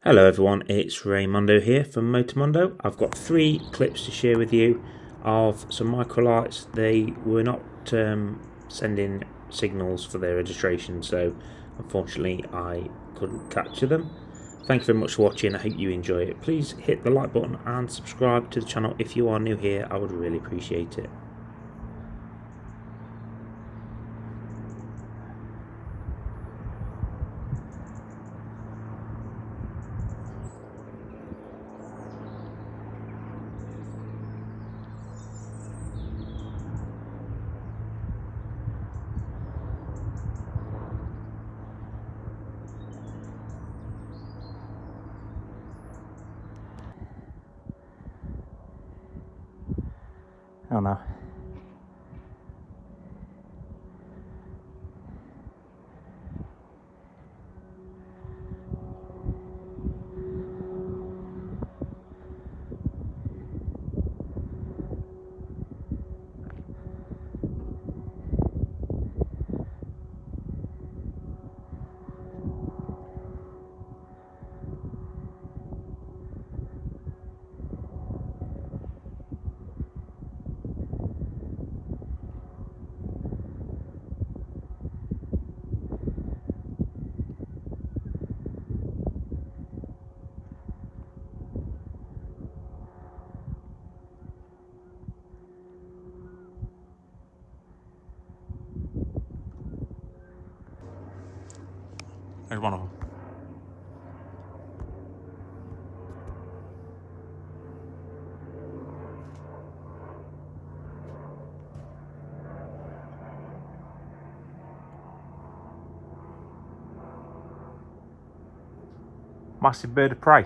Hello everyone, it's Raymondo here from Motormondo. I've got 3 clips to share with you of some Microlights. They were not sending signals for their registration, so unfortunately I couldn't capture them. Thank you very much for watching, I hope you enjoy it. Please hit the like button and subscribe to the channel if you are new here, I would really appreciate it. Oh no. There's one of them. Massive bird of prey.